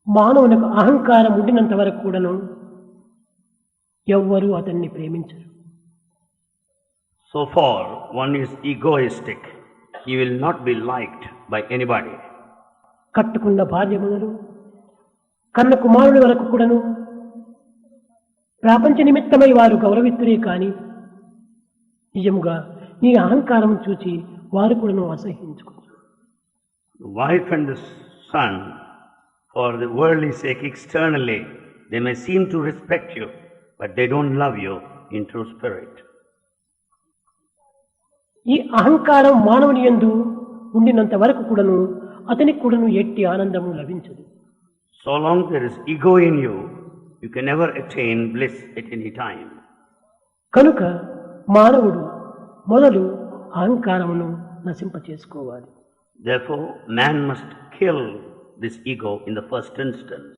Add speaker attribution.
Speaker 1: మానవునికి అహంకారం ఉండినంత వరకు కూడాను ఎవ్వరూ అతన్ని ప్రేమించరు.
Speaker 2: So far, one is egoistic. He will not be liked by anybody.
Speaker 1: కట్టుకున్న భార్య మొదలు కన్న కుమారుడి వరకు కూడాను ప్రాపంచ నిమిత్తమై వారు గౌరవిస్తురే కానీ నిజముగా ఈ అహంకారం చూచి వారు కూడాను అసహించుకుంటారు.
Speaker 2: The wife and the son, for the worldly sake externally, they may seem to respect you, but they don't love you in true spirit.
Speaker 1: ఈ అహంకారం మానవుని యందు ఉండినంత వరకు కూడాను అతనికి కూడాను ఎట్టి ఆనందము లభించదు.
Speaker 2: So long there is ego in you, you can never attain bliss at any time.
Speaker 1: కనుక మానవుడు మొదలు అహంకారమును నశింపచేసుకోవాలి.
Speaker 2: Therefore, man must kill this ego in the first instance.